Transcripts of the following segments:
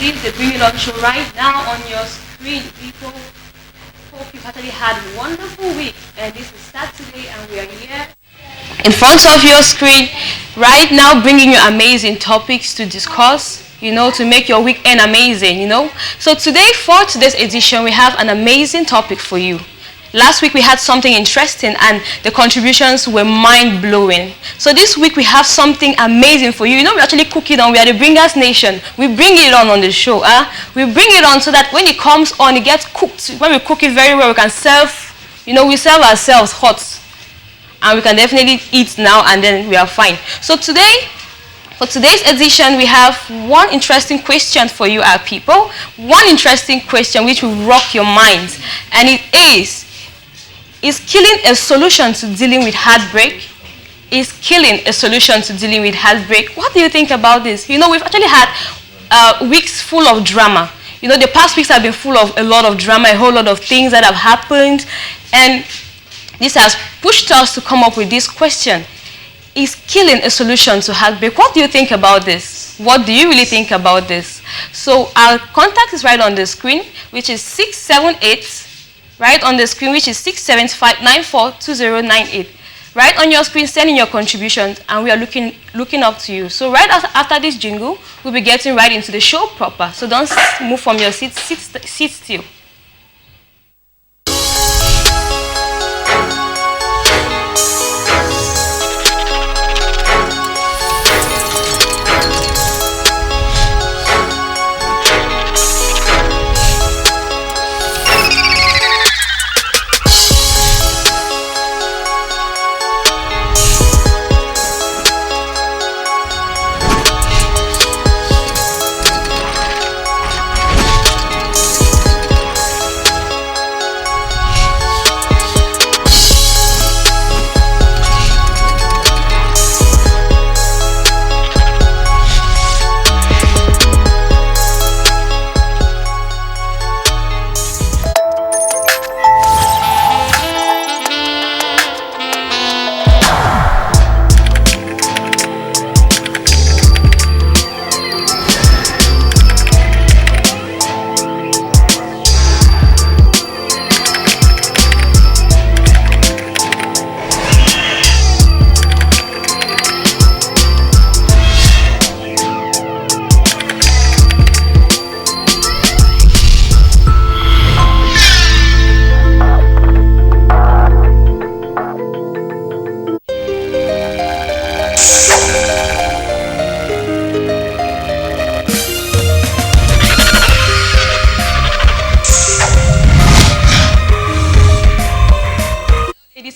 is the Bring It On show right now on your screen. People, hope you've actually had a wonderful week. And this is Saturday and we are here in front of your screen right now, bringing you amazing topics to discuss, to make your weekend amazing, So today, for today's edition, we have an amazing topic for you. Last week we had something interesting and the contributions were mind-blowing. So this week we have something amazing for you. We actually cook it on. We are the Bringers Nation. We bring it on the show. We bring it on so that when it comes on, it gets cooked. When we cook it very well, we can serve, we serve ourselves hot. And we can definitely eat now and then we are fine. So today, for today's edition, we have one interesting question for you, our people. One interesting question which will rock your minds. And it is killing a solution to dealing with heartbreak? Is killing a solution to dealing with heartbreak? What do you think about this? We've actually had weeks full of drama. The past weeks have been full of a lot of drama, a whole lot of things that have happened. And this has pushed us to come up with this question. Is killing a solution to heartbreak? What do you think about this? What do you really think about this? So our contact is right on the screen, which is 678. Right on the screen, which is 675942098. Right on your screen, send in your contributions, and we are looking up to you. So right after this jingle, we'll be getting right into the show proper. So don't move from your seat, sit still.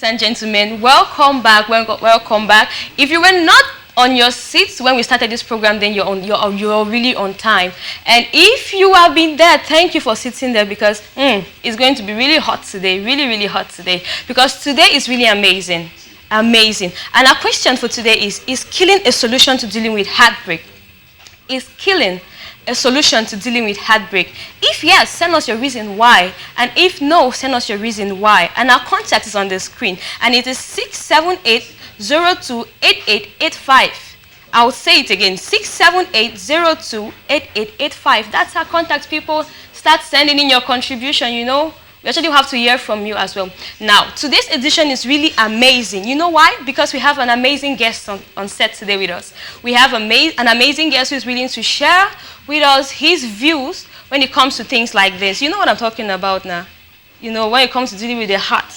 And gentlemen, welcome back. Welcome back. If you were not on your seats when we started this program, then you're really on time. And if you have been there, thank you for sitting there, because it's going to be really hot today, really hot today, because today is really amazing. And our question for today is killing a solution to dealing with heartbreak? Is killing a solution to dealing with heartbreak? If yes, send us your reason why. And if no, send us your reason why. And our contact is on the screen. And it is 678-02-8885. I'll say it again, 678-02-8885. That's our contact, people. Start sending in your contribution, We actually have to hear from you as well. Now, today's edition is really amazing. You know why? Because we have an amazing guest on set today with us. We have an amazing guest who is willing to share with us his views when it comes to things like this. You know what I'm talking about now? When it comes to dealing with your heart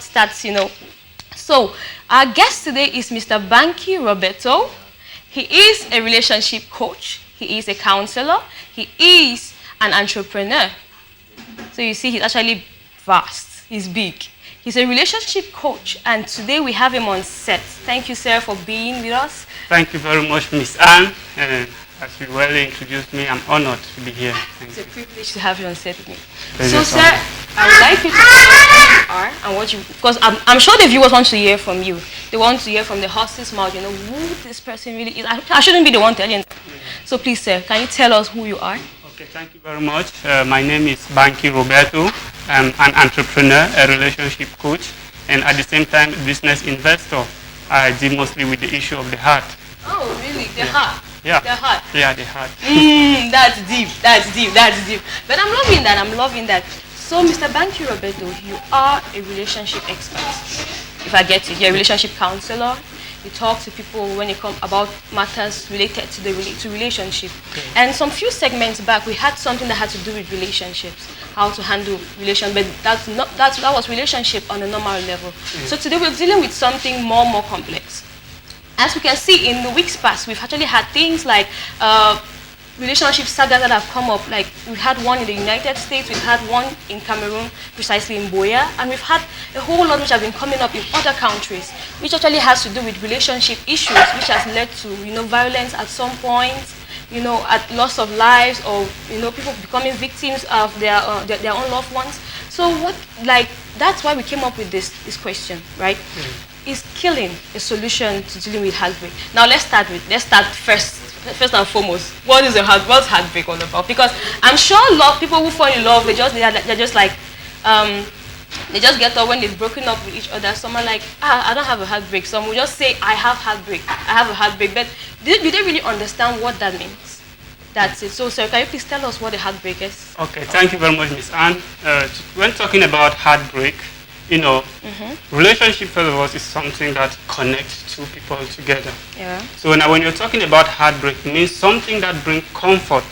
starts, So, our guest today is Mr. Banky Roberto. He is a relationship coach. He is a counselor. He is an entrepreneur. So you see, he's actually vast. He's big. He's a relationship coach, and today we have him on set. Thank you, sir, for being with us. Thank you very much, Miss Anne. As you well introduced me, I'm honored to be here. It's a privilege to have you on set with me. So, sir, I would like you to tell us who you are and what you... Because I'm sure the viewers want to hear from you. They want to hear from the horse's mouth, who this person really is. I shouldn't be the one telling them. So please, sir, can you tell us who you are? Okay, thank you very much. My name is Banky Roberto. I'm an entrepreneur, a relationship coach, and at the same time, a business investor. I deal mostly with the issue of the heart. Oh, really? The heart? Yeah. The heart. Yeah, the heart. That's deep. That's deep. That's deep. But I'm loving that. I'm loving that. So, Mr. Banky Roberto, you are a relationship expert. If I get it, you're a relationship counselor. You talk to people when it comes about matters related to relationship. Okay. And some few segments back, we had something that had to do with relationships, how to handle relation. But that was relationship on a normal level. So today we're dealing with something more complex. As we can see in the weeks past, we've actually had things like relationship sagas that have come up. Like we had one in the United States, we've had one in Cameroon, precisely in Boya, and we've had a whole lot which have been coming up in other countries, which actually has to do with relationship issues, which has led to violence at some point, at loss of lives, or people becoming victims of their own loved ones. So that's why we came up with this question, right? Is killing a solution to dealing with heartbreak? Now let's start first and foremost, what's heartbreak all about? Because I'm sure a lot of people who fall in love, they just get up when they've broken up with each other. Some are like, I don't have a heartbreak. Some will just say, I have heartbreak. I have a heartbreak. But do they really understand what that means? That's it. So, sir, can you please tell us what a heartbreak is? Okay, thank you very much, Miss Anne. When talking about heartbreak, relationship, first of all, is something that connects two people together. Yeah. So now when you're talking about heartbreak, it means something that brings comfort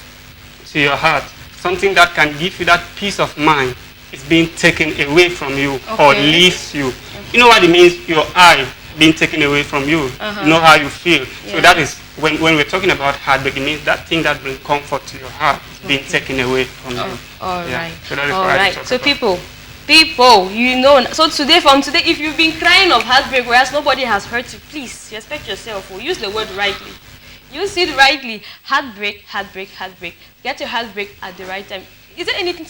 to your heart, something that can give you that peace of mind is being taken away from you or leaves you. You know what it means? Your eye being taken away from you. You know how you feel. Yeah. So that is, when we're talking about heartbreak, it means that thing that brings comfort to your heart is being taken away from you. All right. So that is all right. So people, so from today, if you've been crying of heartbreak whereas nobody has hurt you, please respect yourself or use the word rightly. Use it rightly. Heartbreak. Get your heartbreak at the right time. Is there anything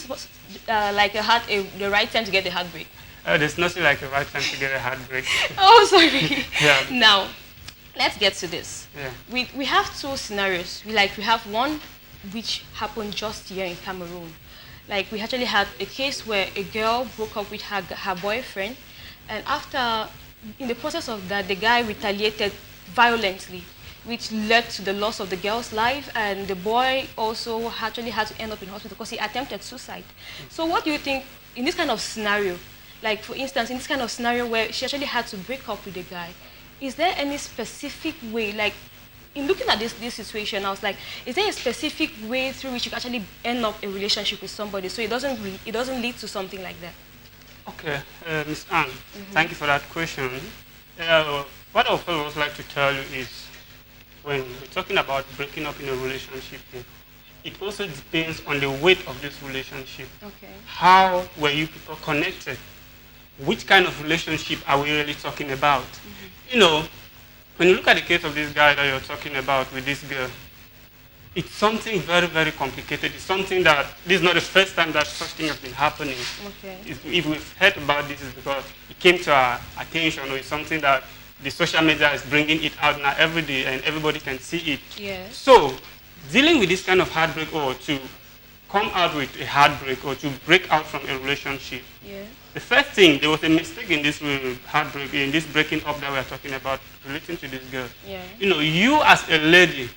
like the right time to get the heartbreak? There's nothing like the right time to get a heartbreak. Oh, sorry. Yeah. Now, let's get to this. Yeah. We have two scenarios. We have one which happened just here in Cameroon. Like we actually had a case where a girl broke up with her boyfriend, and in the process of that, the guy retaliated violently, which led to the loss of the girl's life, and the boy also actually had to end up in hospital because he attempted suicide. So what do you think in this kind of scenario? Like for instance, in this kind of scenario where she actually had to break up with the guy, is there any specific way, like in looking at this situation, I was like, is there a specific way through which you can actually end up a relationship with somebody so it doesn't lead to something like that? Okay, Ms. Anne, thank you for that question. What I would first like to tell you is, when we're talking about breaking up in a relationship, it also depends on the weight of this relationship. Okay. How were you people connected? Which kind of relationship are we really talking about? When you look at the case of this guy that you're talking about with this girl, it's something very, very complicated. It's something that, this is not the first time that such thing has been happening. Okay. If we've heard about this, it's because it came to our attention, or it's something that the social media is bringing it out now every day and everybody can see it. Yes. So, dealing with this kind of heartbreak, or to come out with a heartbreak, or to break out from a relationship, the first thing, there was a mistake in this heartbreak, in this breaking up that we are talking about relating to this girl. Yeah. You as a lady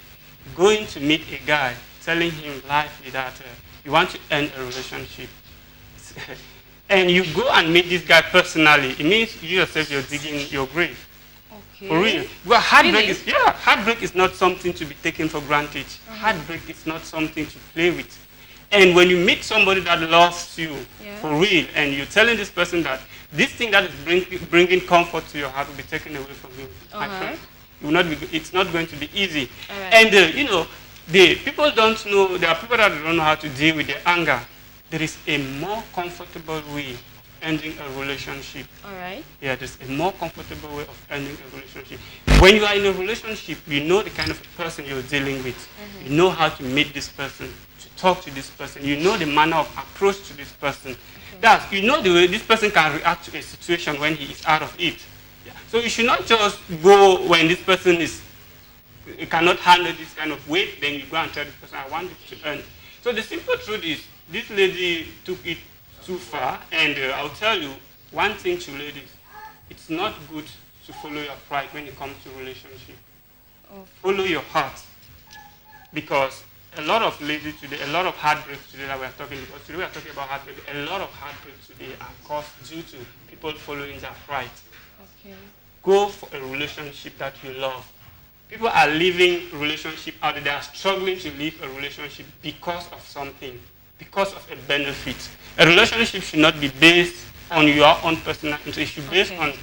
going to meet a guy, telling him lively that you want to end a relationship, and you go and meet this guy personally, it means you yourself, you're digging your grave. Okay. For real. Well, heartbreak is not something to be taken for granted. Heartbreak is not something to play with. And when you meet somebody that loves you for real, and you're telling this person that this thing that is bringing comfort to your heart will be taken away from you, my friend, it's not going to be easy. And the people don't know. There are people that don't know how to deal with their anger. There is a more comfortable way of ending a relationship. All right. Yeah, there's a more comfortable way of ending a relationship. When you are in a relationship, you know the kind of person you're dealing with. You know how to meet this person, talk to this person, you know the manner of approach to this person. That you know the way this person can react to a situation when he is out of it. So you should not just go when this person cannot handle this kind of weight, then you go and tell this person, I want you to earn. So the simple truth is, this lady took it too far, and I'll tell you one thing to ladies, it's not good to follow your pride when it comes to relationship. Follow your heart. because a lot of ladies today, a lot of heartbreaks today that we are talking about, today we are talking about heartbreak, a lot of heartbreaks today are caused due to people following their pride. Okay. Go for a relationship that you love. People are leaving relationship out there. They are struggling to leave a relationship because of something, because of a benefit. A relationship should not be based on your own personal interest. It should be based on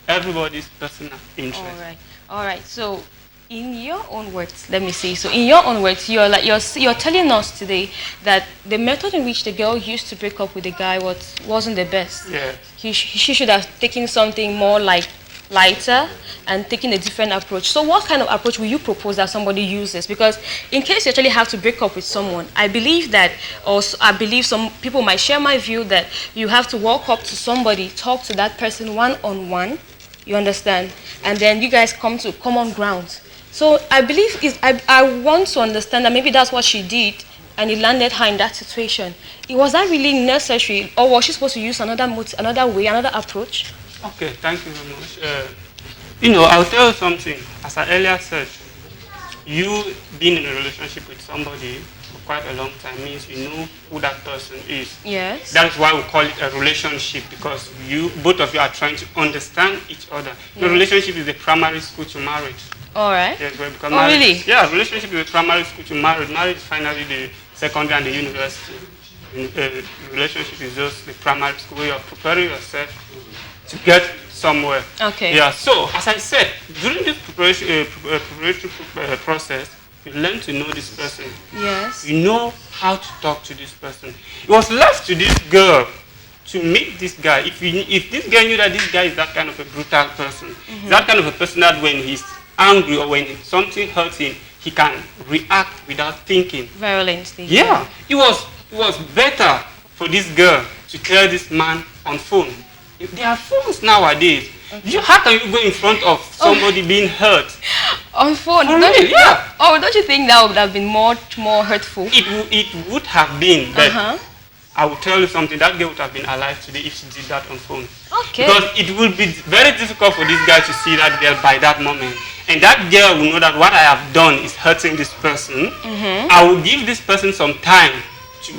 everybody's personal interest. All right. So, in your own words, let me see. So, in your own words, you're telling us today that the method in which the girl used to break up with the guy wasn't the best. Yeah. She should have taken something more like lighter and taking a different approach. So what kind of approach will you propose that somebody uses? Because in case you actually have to break up with someone, I believe some people might share my view that you have to walk up to somebody, talk to that person one-on-one, you understand, and then you guys come to common ground. So I believe I want to understand that maybe that's what she did and it landed her in that situation. Was that really necessary, or was she supposed to use another way, another approach? Okay, thank you very much. I'll tell you something. As I earlier said, you being in a relationship with somebody for quite a long time means you know who that person is. Yes. That's why we call it a relationship, because both of you are trying to understand each other. Yes. The relationship is the primary school to marriage. All right. Yes, because really? Yeah, relationship is the primary school to marriage. Marriage is finally the secondary and the university. Relationship is just the primary school where you're preparing yourself to get somewhere. Okay. Yeah. So, as I said, during this preparatory process, you learn to know this person. Yes. You know how to talk to this person. It was left to this girl to meet this guy. If this girl knew that this guy is that kind of a brutal person, that kind of a person that when he's angry or when something hurts him, he can react without thinking. Violently. Yeah. It was better for this girl to tell this man on phone. If there are phones nowadays, how can you go in front of somebody being hurt? On phone? Yeah. Don't you think that would have been much more hurtful? It would have been, but I will tell you something, that girl would have been alive today if she did that on phone. Okay. Because it will be very difficult for this guy to see that girl by that moment. And that girl will know that what I have done is hurting this person. I will give this person some time to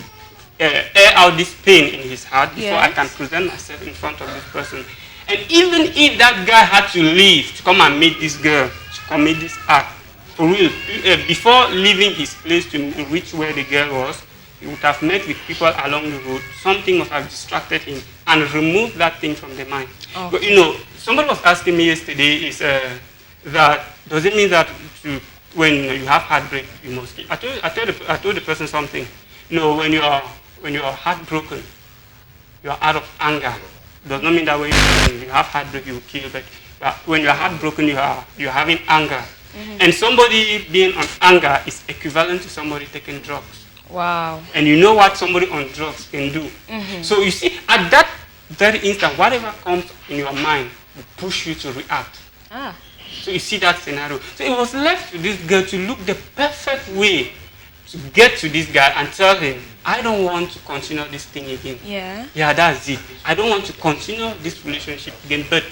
air out this pain in his heart before I can present myself in front of this person. And even if that guy had to leave to come and meet this girl, to commit this act, for real, before leaving his place to reach where the girl was, he would have met with people along the road. Something must have distracted him and removed that thing from the mind. Okay. But somebody was asking me yesterday, that does it mean that when you have heartbreak, you must kill? I told the person something. When you are heartbroken, you are out of anger. Does not mean that when you have heartbreak, you will kill. But when you are heartbroken, you are having anger. And somebody being on anger is equivalent to somebody taking drugs. Wow. And you know what somebody on drugs can do. So you see, at that very instant, whatever comes in your mind will push you to react. So you see that scenario. So it was left to this girl to look the perfect way to get to this guy and tell him, I don't want to continue this thing again. Yeah, that's it. I don't want to continue this relationship again, but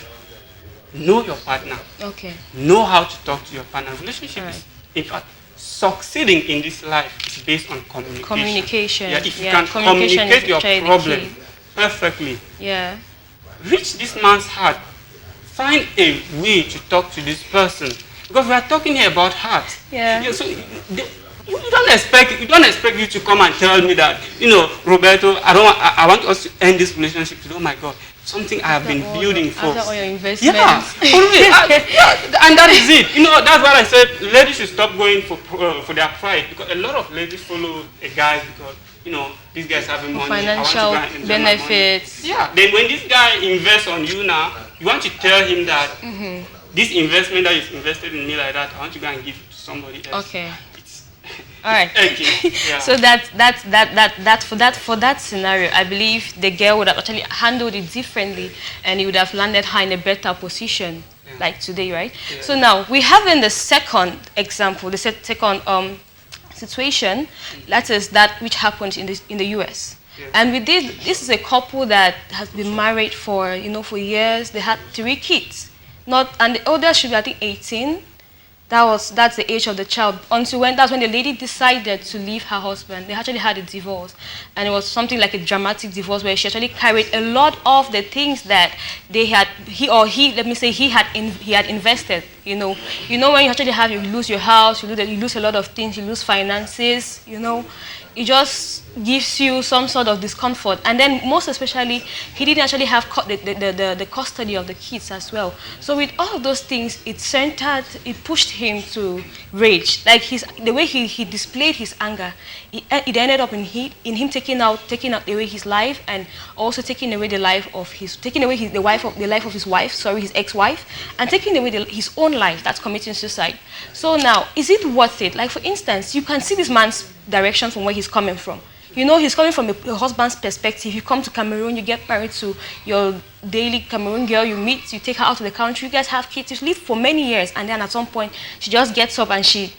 know your partner. Okay. Know how to talk to your partner. Relationship is, in fact, succeeding in this life is based on communication. Yeah, if you can communicate your problem perfectly, reach this man's heart. Find a way to talk to this person, because we are talking here about heart. So you don't expect you to come and tell me that, Roberto, I want us to end this relationship. Oh my God, something I have been building for. After all your investments. And that is it. That's why I said ladies should stop going for their pride, because a lot of ladies follow a guy because these guys having money, financial benefits. Then when this guy invests on you now, you want to tell him that this investment that is invested in me like that, I want to go and give it to somebody else. Okay. All right. Okay. So for that scenario, I believe the girl would have actually handled it differently, and it would have landed her in a better position, like today, right? So now we have in the second example, the second situation, that is that which happened in the US. And with this is a couple that has been married for for years. They had 3 kids, and the oldest should be I think 18. That's the age of the child. Until that's when the lady decided to leave her husband. They actually had a divorce, and it was something like a dramatic divorce where she actually carried a lot of the things that he had invested. When you actually you lose your house, you lose a lot of things, you lose finances. It just gives you some sort of discomfort. And then most especially, he didn't actually have the custody of the kids as well. So with all of those things, it pushed him to rage. Like the way he displayed his anger, it ended up in him taking away his life, and also taking away the life of his wife, his ex-wife, and taking away his own life. That's committing suicide. So now, is it worth it? Like, for instance, you can see this man's direction from where he's coming from. He's coming from a husband's perspective. You come to Cameroon, you get married to your daily Cameroon girl, you meet, you take her out to the country, you guys have kids, you live for many years, and then at some point, she just gets up and she,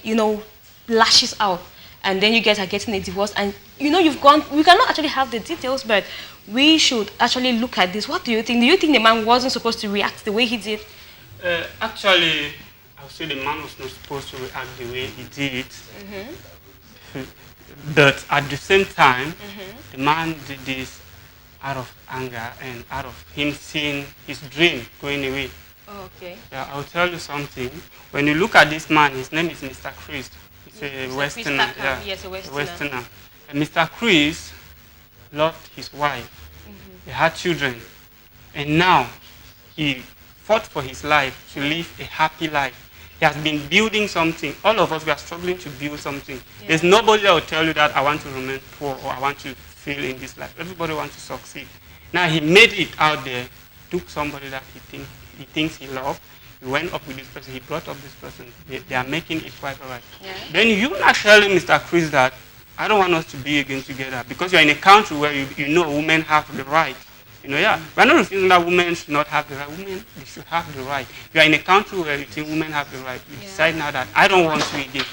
lashes out. And then you guys are getting a divorce, and we cannot actually have the details, but we should actually look at this. What do you think? Do you think the man wasn't supposed to react the way he did? Actually, I would say the man was not supposed to react the way he did. But at the same time, the man did this out of anger and out of him seeing his dream going away. Oh, okay. Yeah, I'll tell you something. When you look at this man, his name is Mr. Chris. He's a Westerner. Yes, a Westerner. Westerner. And Mr. Chris loved his wife. They had children. And now he fought for his life to live a happy life. He has been building something. All of us, we are struggling to build something. Yeah. There's nobody that will tell you that I want to remain poor or I want to fail in this life. Everybody wants to succeed. Now he made it out there, took somebody that he thinks he loved. He went up with this person, he brought up this person. They are making it quite all right. Yeah. Then you not telling Mr. Chris that I don't want us to be again together, because you're in a country where women have the right. We're not refusing that women should not have the right. Women, they should have the right. You are in a country where you think women have the right. You decide now that I don't want to again.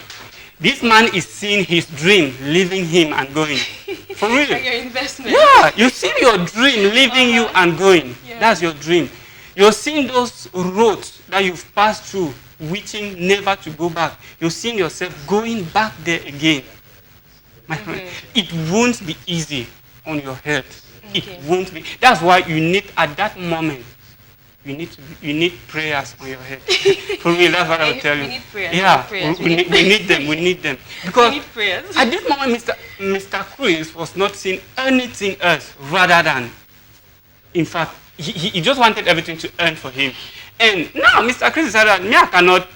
This man is seeing his dream, leaving him and going. For real. Like your investment. Yeah, you see your dream leaving you and going. Yeah. That's your dream. You're seeing those roads that you've passed through, wishing never to go back. You're seeing yourself going back there again. My friend, it won't be easy on your health. Okay. It won't be. That's why you need, at that moment, you need prayers on your head. For real, that's what I will tell you. We need prayers. Yeah, we need them. Because we need prayers. at this moment, Mr. Chris was not seeing anything else rather than, in fact, he just wanted everything to earn for him. And now Mr. Chris decided, I cannot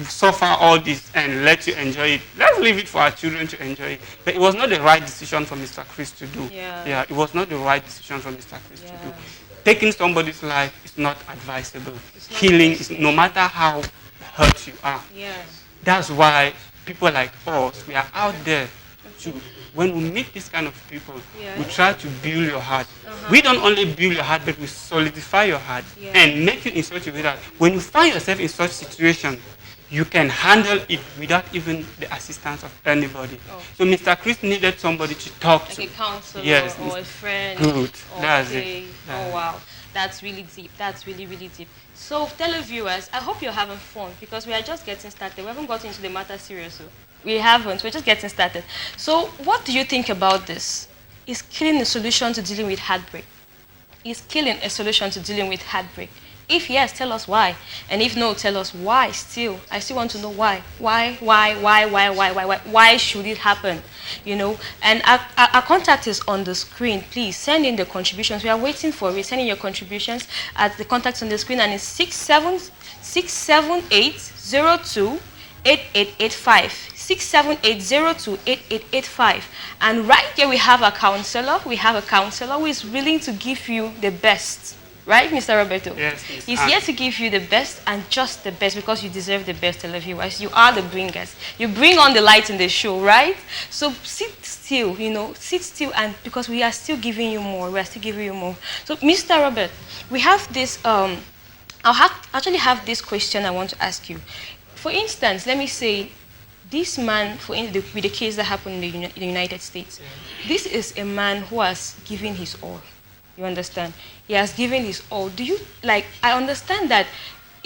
suffer all this and let you enjoy it. Let's leave it for our children to enjoy it. But it was not the right decision for Mr. Chris to do. Yeah, it was not the right decision for Mr. Chris to do. Taking somebody's life is not advisable. Healing is, no matter how hurt you are. Yeah. That's why people like us, we are out there to, when we meet this kind of people, we try to build your heart. We don't only build your heart, but we solidify your heart and make you in such a way that when you find yourself in such a situation, you can handle it without even the assistance of anybody. Oh. So Mr. Chris needed somebody to talk to. Like a counselor or a friend. Good. That's it. Oh, wow. That's really deep. That's really, really deep. So, televiewers, I hope you're having fun, because we are just getting started. We haven't gotten into the matter seriously. We haven't. We're just getting started. So, what do you think about this? Is killing a solution to dealing with heartbreak? Is killing a solution to dealing with heartbreak? If yes, tell us why. And if no, tell us why still. I still want to know why. Why should it happen? And our contact is on the screen. Please send in the contributions. We are waiting for it. Send in your contributions at the contact on the screen, and it's 678028885. 678028885. And right here we have a counselor. We have a counselor who is willing to give you the best. Right, Mr. Roberto? Yes. He's here to give you the best, and just the best, because you deserve the best, televiewers. You are the bringers. You bring on the light in the show, right? So sit still, sit still, and because we are still giving you more. We are still giving you more. So, Mr. Robert, we have this, actually have this question I want to ask you. For instance, let me say, this man, with the case that happened in the United States, this is a man who has given his all. You understand? He has given his all. Do you, I understand that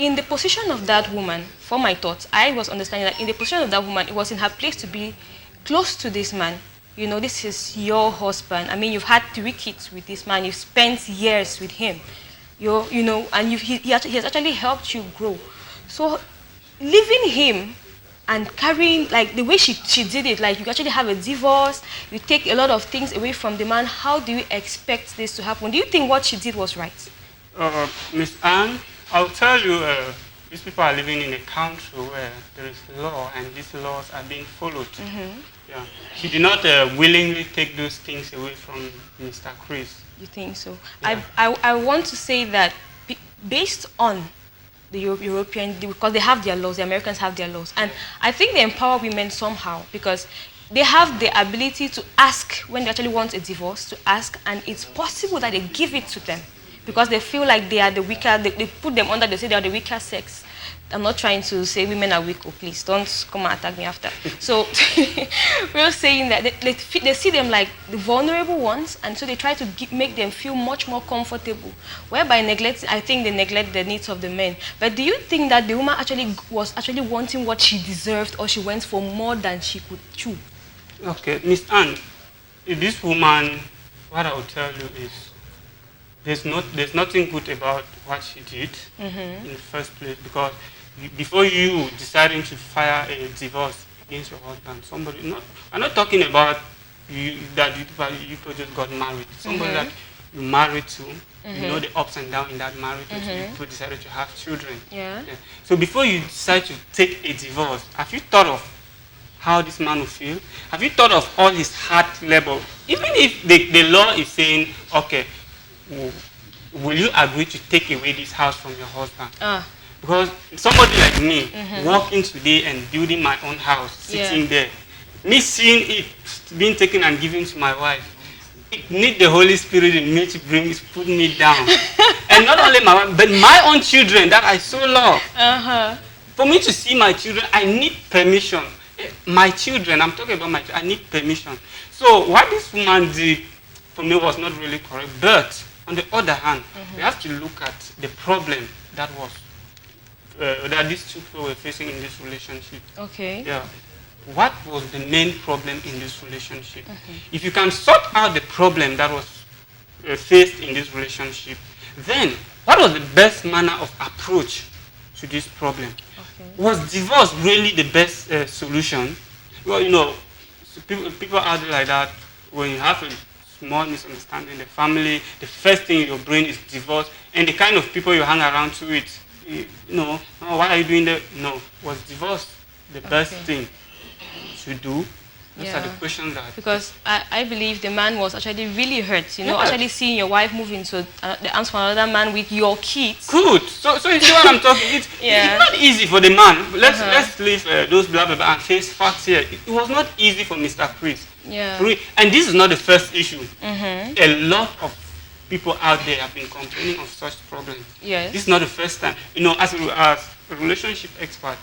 in the position of that woman, for my thoughts, I was understanding that in the position of that woman, it was in her place to be close to this man. You know, this is your husband. I mean, you've had 3 kids with this man. You've spent years with him. You know, and he has actually helped you grow. So, leaving him and carrying, like, the way she did it, like, you actually have a divorce, you take a lot of things away from the man. How do you expect this to happen? Do you think what she did was right? Miss Anne, I'll tell you, these people are living in a country where there is law and these laws are being followed. Yeah. She did not willingly take those things away from Mr. Chris. You think so? Yeah. I want to say that based on the European, because they have their laws, the Americans have their laws, and I think they empower women somehow because they have the ability to ask when they actually want a divorce, to ask, and it's possible that they give it to them because they feel like they are the weaker, they put them under, they say they are the weaker sex. I'm not trying to say women are weak, oh please, don't come and attack me after. So we're saying that they see them like the vulnerable ones, and so they try to make them feel much more comfortable, whereby I think they neglect the needs of the men. But do you think that the woman was actually wanting what she deserved, or she went for more than she could chew? Okay, Miss Anne, this woman, what I will tell you is, there's nothing good about what she did in the first place, because before you deciding to file a divorce against your husband, I'm not talking about you people just got married. Somebody that you married to, you know the ups and downs in that marriage, you people decided to have children. Yeah. So before you decide to take a divorce, have you thought of how this man will feel? Have you thought of all his hard labor? Even if the law is saying, okay, will you agree to take away this house from your husband? Because somebody like me, walking today and building my own house, sitting there, me seeing it being taken and given to my wife, it needs the Holy Spirit in me to put me down. And not only my wife, but my own children that I so love. For me to see my children, I need permission. My children, I'm talking about my children, I need permission. So what this woman did for me was not really correct. But on the other hand, we have to look at the problem that these two people were facing in this relationship. Okay. Yeah. What was the main problem in this relationship? If you can sort out the problem that was faced in this relationship, then what was the best manner of approach to this problem? Was divorce really the best solution? Well, you know, people out there like that, when you have a small misunderstanding in the family, the first thing in your brain is divorce, and the kind of people you hang around to it, you know, oh, why are you doing that? No, was divorce the best thing to do? Those are the questions that... Because I believe the man was actually really hurt, you know, actually seeing your wife move into the arms of another man with your kids. Good. So you see what I'm talking? It's not easy for the man. Let's leave those blah, blah, blah and face facts here. It was not easy for Mr. Chris. Yeah. And this is not the first issue. A lot of people out there have been complaining of such problems. Yes. This is not the first time. You know, as a relationship expert,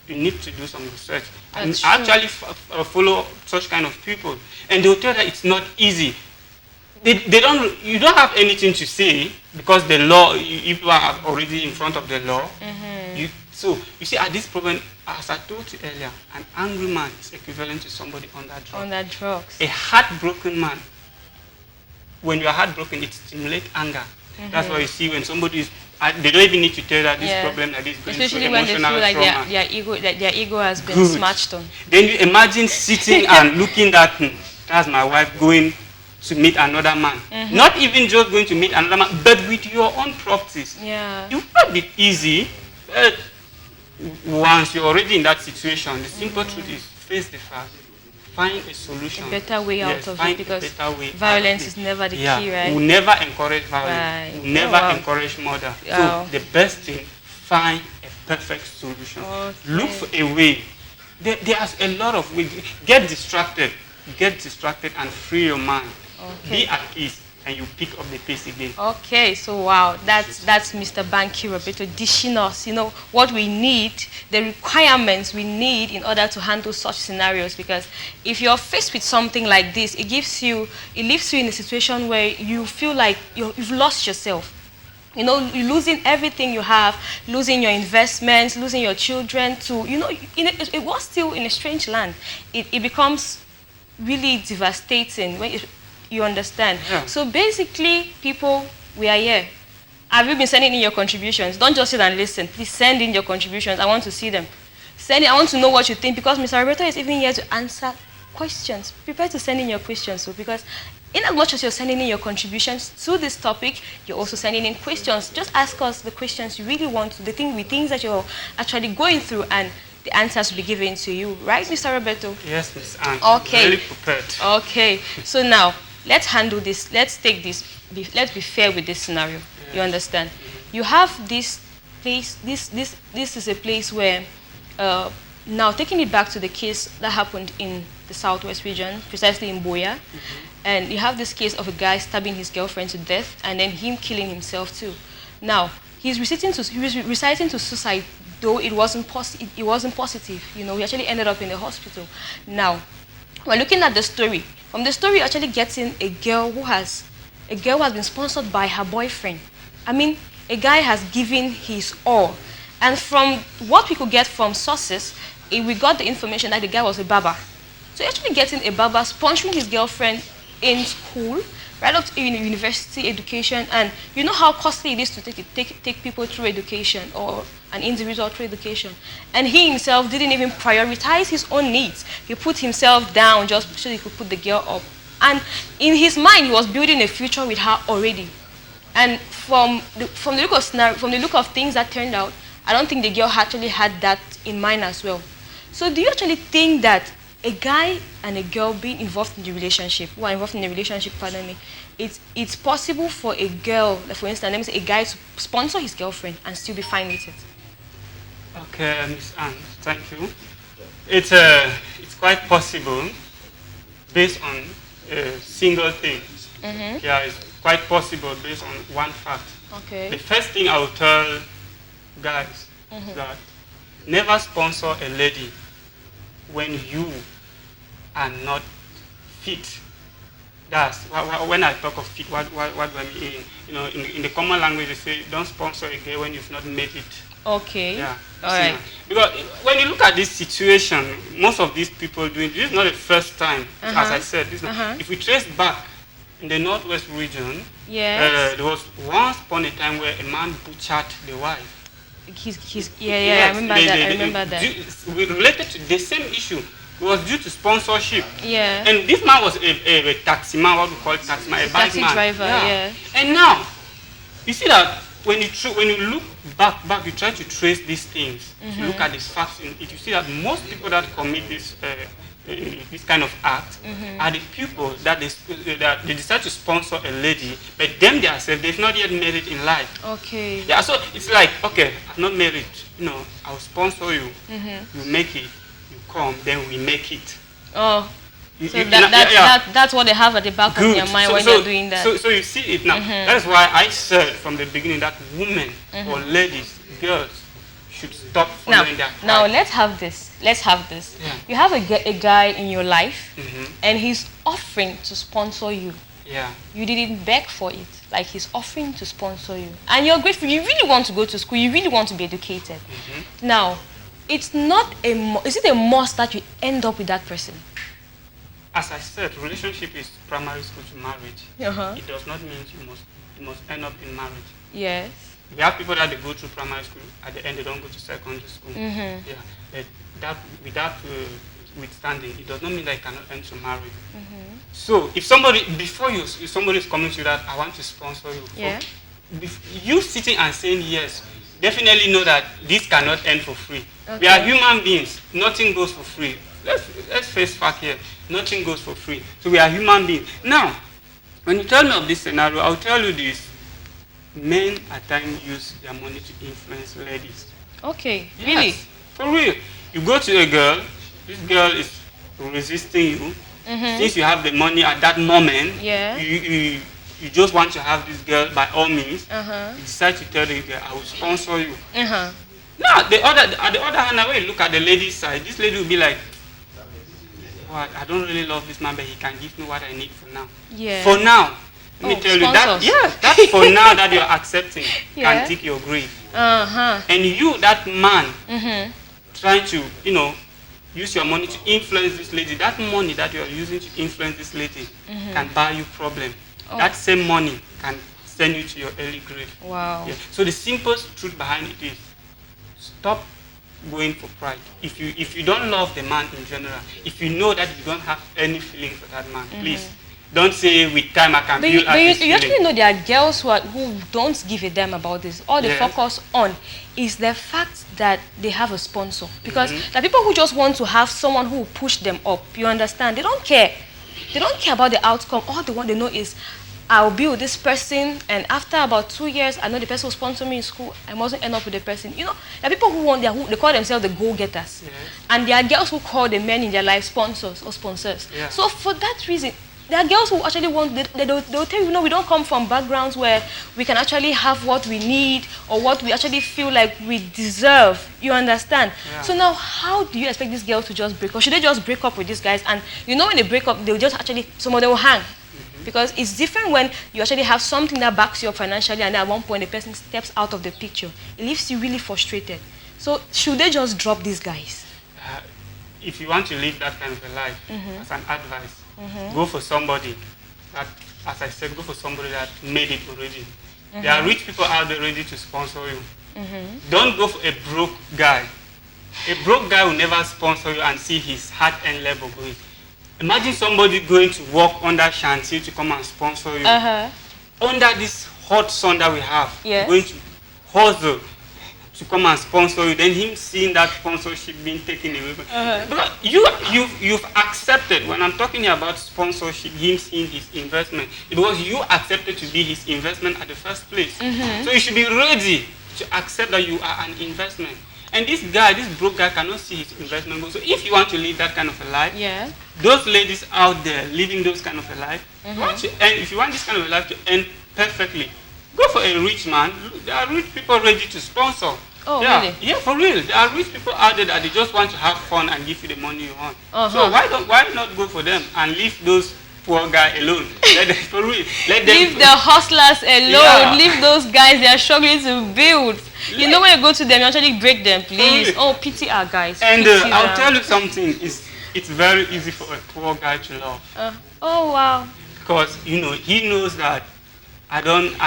you need to do some research and actually follow such kind of people, and they'll tell that it's not easy. You don't have anything to say because the law, you are already in front of the law. So you see, at this problem, as I told you earlier, an angry man is equivalent to somebody on that drugs. On that drugs. A heartbroken man, when you are heartbroken, it stimulates anger. That's why you see when somebody is, they don't even need to tell that this problem like this, especially when they feel like their ego has been smashed on. Then you imagine sitting and looking at, that's my wife going to meet another man. Not even just going to meet another man, but with your own properties. Yeah. It would not be easy. Once you're already in that situation, the simple truth is face the fact. Find a solution. A better way out of it, because violence is never the key, right? We will never encourage violence. We will never encourage murder. So the best thing, find a perfect solution. Look for a way. There's a lot of ways. Get distracted and free your mind. Be at peace, and you pick up the pace again. Okay, so wow, that's Mr. Banky Roberto dishing us, you know, what we need, the requirements we need in order to handle such scenarios. Because if you're faced with something like this, it leaves you in a situation where you feel like you've lost yourself. You know, losing everything you have, losing your investments, losing your children to, you know, it was still in a strange land. It becomes really devastating when you understand. Yeah. So basically, people, we are here. Have you been sending in your contributions? Don't just sit and listen. Please send in your contributions. I want to see them. Send it. I want to know what you think, because Mr. Roberto is even here to answer questions. Prepare to send in your questions, so because in as much as you're sending in your contributions to this topic, you're also sending in questions. Just ask us the questions you really want, the things that you're actually going through, and the answers will be given to you. Right, Mr. Roberto? Yes, Miss Anne. Okay. Really prepared. Okay. So now, let's handle this. Let's take this. Let's be fair with this scenario. Yes. You understand? You have this place. This is a place where, now taking it back to the case that happened in the southwest region, precisely in Boya. And you have this case of a guy stabbing his girlfriend to death and then him killing himself too. Now, he was reciting to suicide, though it wasn't positive. You know, he actually ended up in the hospital. Now, we're looking at the story. From the story, you're actually getting a girl who has been sponsored by her boyfriend. I mean, a guy has given his all. And from what we could get from sources, we got the information that the guy was a barber. So you're actually getting a barber sponsoring his girlfriend in school, right up to university education, and you know how costly it is to take people through education, or an individual through education. And he himself didn't even prioritize his own needs. He put himself down just so he could put the girl up. And in his mind, he was building a future with her already. And from the look of things that turned out, I don't think the girl actually had that in mind as well. So do you actually think that a guy and a girl being involved in the relationship, pardon me, it's possible for a girl, like for instance, let me say a guy to sponsor his girlfriend and still be fine with it? Okay, Miss Anne, thank you. It's quite possible based on single things. Yeah, it's quite possible based on one fact. Okay. The first thing I will tell guys is that never sponsor a lady when you are not fit. That's when I talk of fit. What do I mean? You know, in the common language, they say don't sponsor a girl when you've not made it. Okay. Yeah. All right. Because when you look at this situation, most of these people doing this is not the first time. As I said, if we trace back in the northwest region, yes, there was once upon a time where a man butchered the wife. I remember that. Related to the same issue, it was due to sponsorship. Yeah. And this man was a taxi man, what we call taxi man, a bike taxi man. driver, yeah. And now, you see that when you look back, you try to trace these things, to look at these facts in it, you see that most people that commit this kind of act are the people that they decide to sponsor a lady, but them themselves, they've not yet married in life. Okay. Yeah, so it's like, okay, I'm not married, I'll sponsor you, you make it, you come, then we make it. Oh, so that's what they have at the back of their mind when they're doing that. So you see it now. That's why I said from the beginning that women or ladies, girls, should stop following their heart. Now let's have this. Yeah. You have a guy in your life, and he's offering to sponsor you. Yeah. You didn't beg for it. Like, he's offering to sponsor you, and you're grateful. You really want to go to school. You really want to be educated. Now, it's not is it a must that you end up with that person? As I said, relationship is primary school to marriage. It does not mean you must end up in marriage. Yes. We have people that they go through primary school, at the end they don't go to secondary school. Yeah, but that withstanding, it does not mean that you cannot end to marriage. So if somebody is coming to you that I want to sponsor you, yeah, you sitting and saying yes, definitely know that this cannot end for free. Okay. We are human beings. Nothing goes for free. Let's face fact here. Nothing goes for free. So we are human beings. Now, when you tell me of this scenario, I'll tell you this. Men at times use their money to influence ladies. Okay, yes, really? For real. You go to a girl, this girl is resisting you. Since you have the money at that moment, yeah, you just want to have this girl by all means. You decide to tell the girl, I will sponsor you. Now, at the other hand, when you look at the lady's side, this lady will be like, I don't really love this man, but he can give me what I need for now. Yeah. For now. Let me tell you that, yes, that's for now that you're accepting can take your grave. And you, that man, trying to, use your money to influence this lady, that money that you're using to influence this lady can buy you problem. That same money can send you to your early grave. Wow. Yeah. So the simplest truth behind it is stop going for pride. If you don't love the man in general, if you know that you don't have any feeling for that man, please don't say with time I can build but you actually know there are girls who don't give a damn about this. All they focus on is the fact that they have a sponsor. Because the people who just want to have someone who will push them up, you understand? They don't care. They don't care about the outcome. All they know is, I'll be with this person, and after about 2 years, I know the person will sponsor me in school. I mustn't end up with the person. There are people who they call themselves the go-getters. And there are girls who call the men in their life sponsors or sponsors. So for that reason, there are girls who actually want, they'll tell you, we don't come from backgrounds where we can actually have what we need or what we actually feel like we deserve. You understand? So now, how do you expect these girls to just break up? Or should they just break up with these guys? And when they break up, they'll just actually, some of them will hang. Because it's different when you actually have something that backs you up financially, and at one point the person steps out of the picture. It leaves you really frustrated. So should they just drop these guys? If you want to live that kind of a life, as an advice, go for somebody that, as I said, go for somebody that made it already. There are rich people out there ready to sponsor you. Don't go for a broke guy. A broke guy will never sponsor you and see his hard-earned labor going. Imagine somebody going to work under Shanty to come and sponsor you. Under this hot sun that we have, going to hustle to come and sponsor you, then him seeing that sponsorship being taken away from But you've accepted, when I'm talking about sponsorship, him seeing his investment, it was you accepted to be his investment at the first place. So you should be ready to accept that you are an investment. And this broke guy cannot see his investment go. So if you want to live that kind of a life, those ladies out there living those kind of a life, if you want this kind of a life to end perfectly, go for a rich man. There are rich people ready to sponsor. Really? Yeah, for real. There are rich people out there that they just want to have fun and give you the money you want. So why not go for them and leave those poor guy alone? Let them, for real. Let them leave the hustlers alone. Leave those guys they are struggling to build. When you go to them, you actually break them, please. Oh, pity our guys. And I'll tell you something. It's very easy for a poor guy to love. Oh wow. Because he knows that I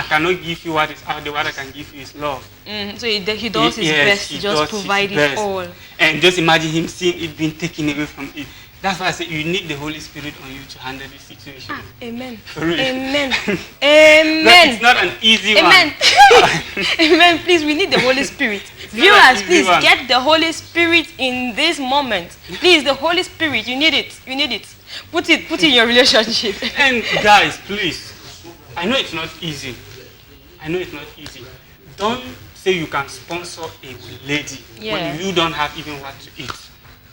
cannot give you what is out there. What I can give you is love. So he does his best to just provide it all. And just imagine him seeing it being taken away from it. That's why I say you need the Holy Spirit on you to handle this situation. Amen. For real. Amen. Amen. It's not an easy one. Amen. Please, we need the Holy Spirit. Viewers, please get the Holy Spirit in this moment. Please, the Holy Spirit, you need it. You need it. Put it in your relationship. And guys, please, I know it's not easy. Don't say you can sponsor a lady when you don't have even what to eat.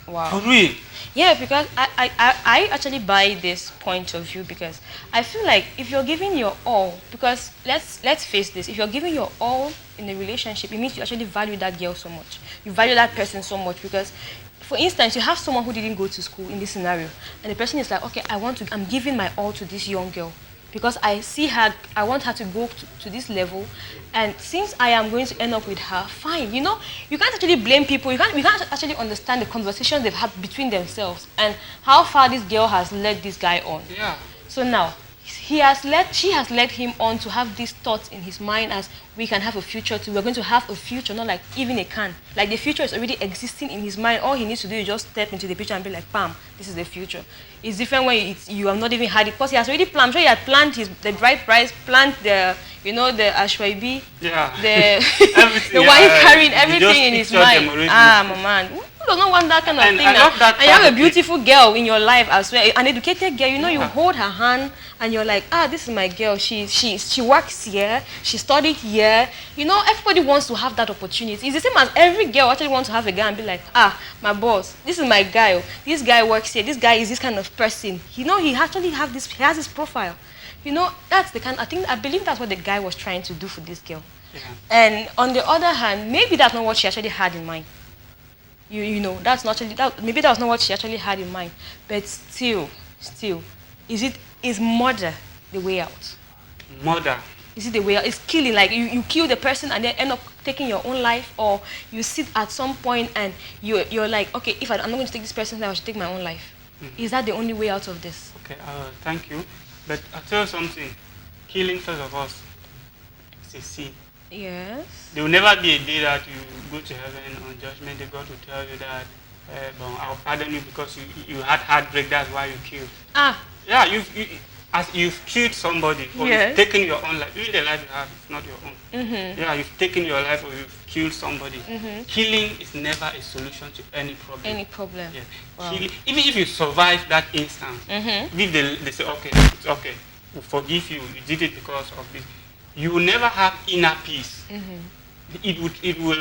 Wow. For real. Yeah, because I actually buy this point of view, because I feel like if you're giving your all, because let's face this, if you're giving your all in a relationship, it means you actually value that girl so much. You value that person so much, because for instance, you have someone who didn't go to school in this scenario, and the person is like, okay, I'm giving my all to this young girl, because I see her, I want her to go to this level, and since I am going to end up with her, fine. You can't actually blame people. We can't actually understand the conversations they've had between themselves and how far this girl has led this guy on. Yeah. So now, she has led him on to have these thoughts in his mind as we can have a future too. We're going to have a future, not like even a can. Like the future is already existing in his mind. All he needs to do is just step into the picture and be like, bam, this is the future. It's different when you have not even had it, because he has already planned. I'm sure he had planned the bride price, planned the the ashwaibi, the wine carrying everything in his mind. My man. Who does not want that kind of thing now? And you have a beautiful girl in your life as well, an educated girl. You hold her hand and you're like, this is my girl. She works here. She studied here. Everybody wants to have that opportunity. It's the same as every girl actually wants to have a guy and be like, my boss, this is my guy. This guy works here. This guy is this kind of person. He actually have this. He has this profile. That's the kind. I believe that's what the guy was trying to do for this girl. Yeah. And on the other hand, maybe that's not what she actually had in mind. That's not actually maybe that was not what she actually had in mind. But still, is murder the way out? Murder. Is it the way out? It's killing, like you kill the person and then end up taking your own life, or you sit at some point and you're like, okay, if I'm not going to take this person's life, I should take my own life. Is that the only way out of this? Okay, thank you. But I'll tell you something. Killing, first of all, is a sin. Yes. There will never be a day that you go to heaven on judgment day. God will tell you that, I'll pardon you because you had heartbreak, that's why you killed. Yeah, you've killed somebody, or you've taken your own life. Even the life you have is not your own. Yeah, you've taken your life, or you've killed somebody. Killing is never a solution to any problem. Any problem. Yeah. Wow. Killing, even if you survive that instance, if they say, okay, it's okay, we'll forgive you, you did it because of this, you will never have inner peace. It will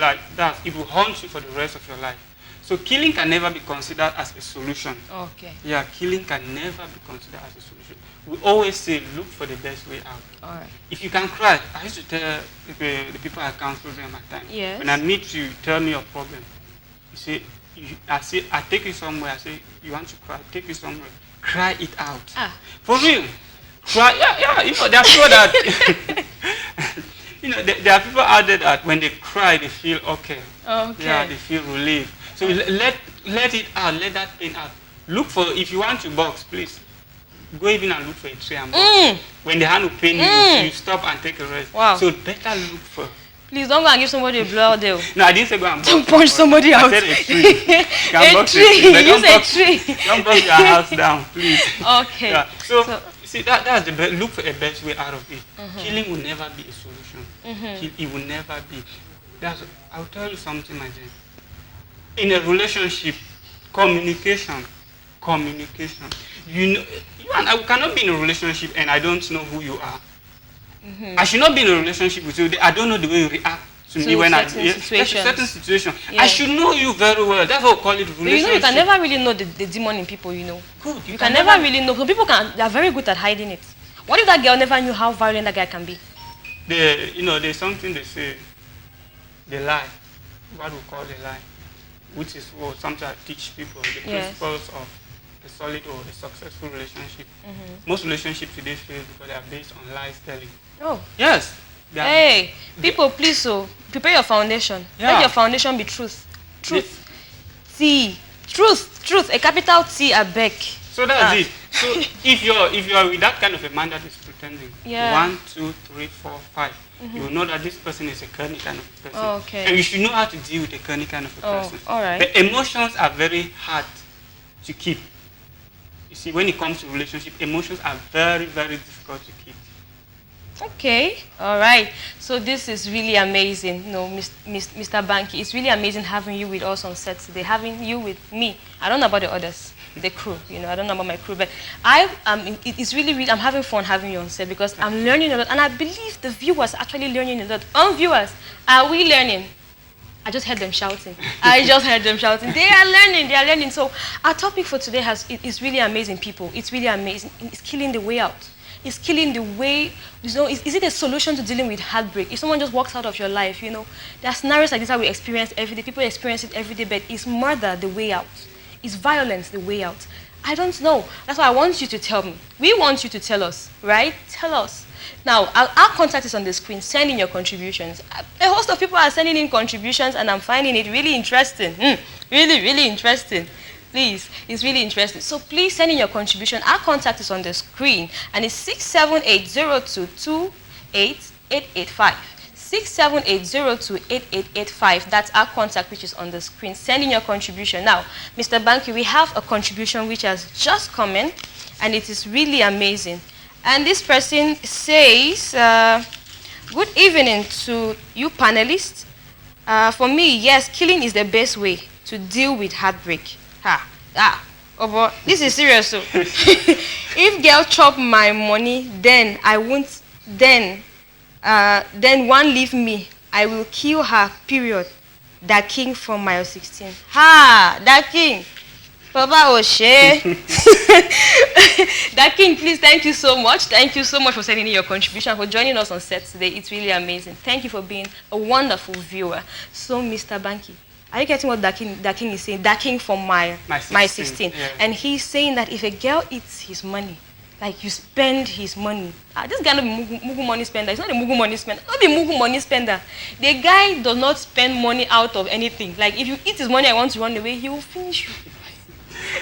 haunt you for the rest of your life. So killing can never be considered as a solution. Okay. Yeah, killing can never be considered as a solution. We always say, look for the best way out. All right. If you can cry, I used to tell the people I counsel them at times. Yes. When I meet you, tell me your problem. I take you somewhere. I say, you want to cry? Take you somewhere. Cry it out. For real. Cry. Yeah. You know, there are people that there are people out there that when they cry, they feel okay. Okay. Yeah, they feel relieved. So let it out, let that pain out. Look for, if you want to box, please, go even and look for a tree and box. When the hand will pain you, you stop and take a rest. Wow. So better look for. Please don't go and give somebody a blow out there. No, I didn't say go and box. Don't punch somebody out. I said a tree. A tree. You said tree. Don't box your house down, please. Okay. Yeah. So see, that's the best. Look for a best way out of it. Killing will never be a solution. It will never be. I'll tell you something, my dear. In a relationship, communication. You and I cannot be in a relationship and I don't know who you are. I should not be in a relationship with you. I don't know the way you react to me when certain situation. I should know you very well. That's what we call it relationship. You can never really know the demon in people, Good. You can never really know. So people they are very good at hiding it. What if that girl never knew how violent that guy can be? There's something they say, the lie, what we call the lie, which is something I teach people, the principles of a solid or a successful relationship. Most relationships today fail because they are based on lies telling. Oh. Yes. Hey, people, please, prepare your foundation. Yeah. Let your foundation be truth. Truth. T. Truth. A capital T, I beg. So that's it. So if you're with that kind of a man that is pretending, 1, 2, 3, 4, 5, you will know that this person is a cunning kind of a person. Okay. And you should know how to deal with a cunning kind of a person. All right. The emotions are very hard to keep. You see, when it comes to relationship, emotions are very, very difficult to keep. Okay, all right. So this is really amazing, Mr. Banky. It's really amazing having you with us on set today, having you with me. I don't know about the others, the crew. I don't know about my crew, but it's really, I'm having fun having you on set because I'm learning a lot, and I believe the viewers are actually learning a lot. Viewers, are we learning? I just heard them shouting. They are learning. So our topic for today is really amazing, people. It's really amazing. It's killing the way out. It's killing the way, is it a solution to dealing with heartbreak? If someone just walks out of your life, there are scenarios like this that we experience every day. People experience it every day, but is murder the way out? Is violence the way out? I don't know. That's why I want you to tell me. We want you to tell us, right? Tell us. Now, our contact is on the screen. Send in your contributions. A host of people are sending in contributions, and I'm finding it really interesting. Really, really interesting. Please, it's really interesting. So please send in your contribution. Our contact is on the screen, and it's 67802288885. 678028885. That's our contact, which is on the screen. Send in your contribution. Now, Mr. Banky, we have a contribution which has just come in, and it is really amazing. And this person says, good evening to you panelists. For me, yes, killing is the best way to deal with heartbreak. But this is serious. So, if girl chop my money, then I won't. Then one leave me. I will kill her. Period. That king from mile 16. That king. Papa Oshe. That king, please, thank you so much. Thank you so much for sending in your contribution, for joining us on set today. It's really amazing. Thank you for being a wonderful viewer. So, Mr. Banky, are you getting what that king is saying? That king from my 16. Yeah. And he's saying that if a girl eats his money, like you spend his money. This guy not be mugu money spender. He's not a mugu money spender. Not be mugu money spender. The guy does not spend money out of anything. Like if you eat his money, I want to run away, he will finish you.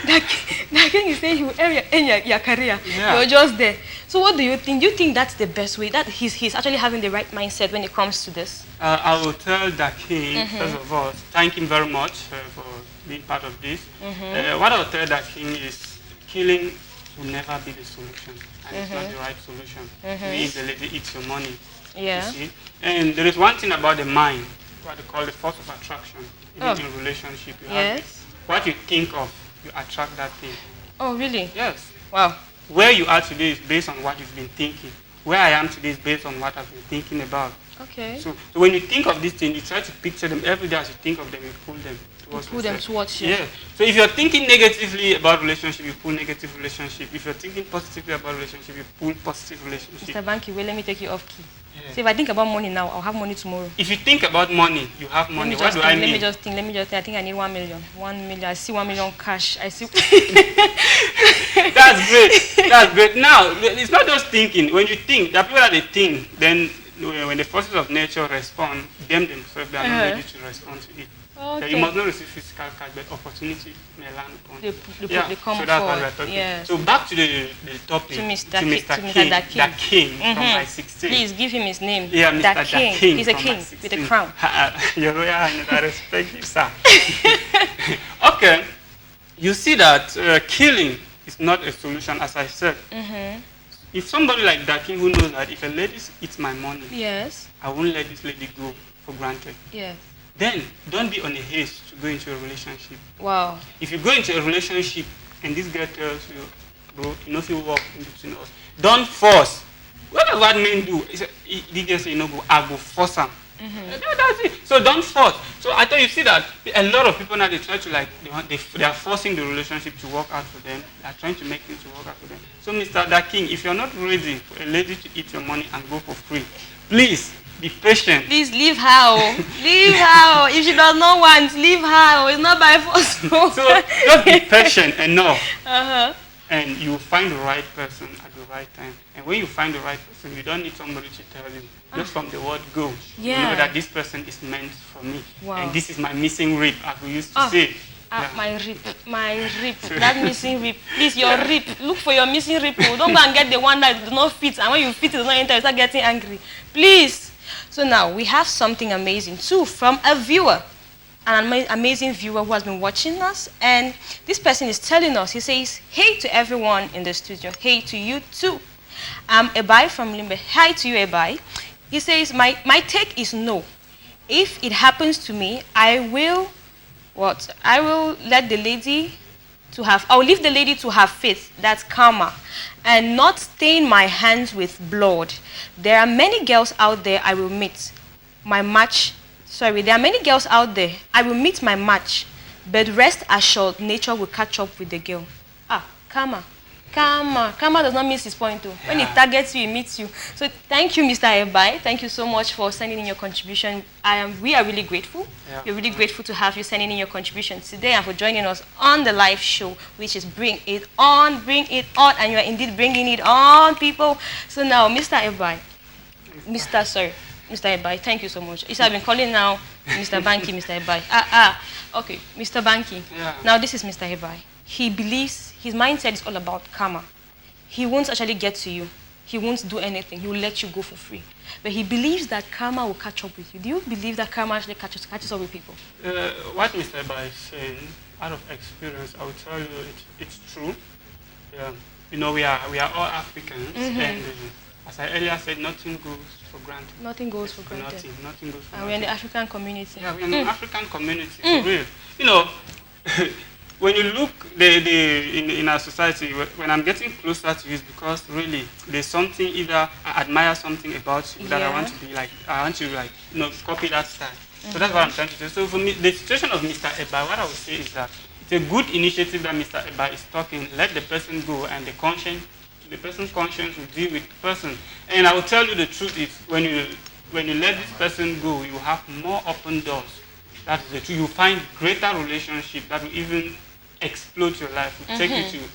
That king is saying he will end your career. Yeah. You're just there. So what do you think? Do you think that's the best way? That he's actually having the right mindset when it comes to this? I will tell the king, first of all, thank him very much for being part of this. What I will tell the king is killing will never be the solution, and it's not the right solution. If the lady eats your money, you see. And there is one thing about the mind, what they call the force of attraction. Even in relationship, you have this. What you think of, you attract that thing. Oh, really? Yes. Wow. Where you are today is based on what you've been thinking. Where I am today is based on what I've been thinking about. Okay. So when you think of these things, you try to picture them every day. As you think of them, you pull them towards you. Yeah. So if you're thinking negatively about relationship, you pull negative relationship. If you're thinking positively about relationship, you pull positive relationship. Mr. Banky, wait, let me take you off key. Yeah. So if I think about money now, I'll have money tomorrow. If you think about money, you have money. What do I mean? Let me just think. I think I need 1 million. 1 million. I see 1 million cash. I see. That's great. That's great. Now, it's not just thinking. When you think, there are people that they think, then when the forces of nature respond, themselves, they are not ready to respond to it. Okay. You must not receive physical cash, but opportunity may land upon. They come so that's what we're talking. Yes. So back to the topic. To Mr. King. The king from my 16. Please give him his name. Yeah, Mr. The King. He's a king with a crown. Your Royal Highness, I respect you, sir. Okay. You see that killing is not a solution, as I said. If somebody like that king who knows that if a lady eats my money, I won't let this lady go for granted. Yes. Then don't be on a haste to go into a relationship. Wow. If you go into a relationship and this girl tells you, bro, you know if you walk in between us, don't force. What does that men do? The girl say, go, I go force him. That's it. So don't force. So I thought you see that a lot of people now they try to they are forcing the relationship to work out for them. They are trying to make things to work out for them. So Mr. Da King, if you're not ready for a lady to eat your money and go for free, please be patient. Please leave her. Leave her. If she does not want, leave her. It's not by force. So just be patient enough. And you will find the right person at the right time. And when you find the right person, you don't need somebody to tell you. Just from the word go, you know that this person is meant for me. Wow. And this is my missing rib, as we used to say. My rib, that missing rib. Please, your rib. Look for your missing rib. Don't go and get the one that does not fit. And when you fit, it does not enter, you start getting angry. Please. So now, we have something amazing too from a viewer. An amazing viewer who has been watching us. And this person is telling us, he says, hey to everyone in the studio. Hey to you too. I'm Ebai from Limbe. Hi to you, Ebai. He says, my take is no. If it happens to me, I will let the lady to have, I'll leave the lady to have faith, that's karma, and not stain my hands with blood. There are many girls out there I will meet. There are many girls out there, I will meet my match, but rest assured, nature will catch up with the girl. Karma. Karma does not miss his point too. When it targets you, it meets you. So thank you, Mr. Ebai. Thank you so much for sending in your contribution. We are really grateful. We're really grateful to have you sending in your contribution today and for joining us on the live show, which is Bring It On, and you are indeed bringing it on, people. So now, Mr. Ebai, Mr. Ebai, thank you so much. I've been calling now Mr. Banky, Mr. Ebai. Okay, Mr. Banky. Now this is Mr. Ebai. He believes, his mindset is all about karma. He won't actually get to you. He won't do anything. He will let you go for free. But he believes that karma will catch up with you. Do you believe that karma actually catches up with people? What Mr. Ebai is saying, out of experience, I will tell you it's true. You know, we are all Africans, and as I earlier said, nothing goes for granted. Nothing goes for granted. Nothing goes for granted. And we're in the African community. Yeah, we're in the African community, for real. You know, when you look in our society, when I'm getting closer to you, it's because really there's something, either I admire something about you that I want to be like, copy that style. So that's what I'm trying to do. So for me, the situation of Mr. Ebai, what I would say is that it's a good initiative that Mr. Ebai is talking. Let the person go, and the person's conscience will deal with the person. And I will tell you the truth is, when you let this person go, you have more open doors. That's the truth. You find greater relationship that will even explode your life, will take you to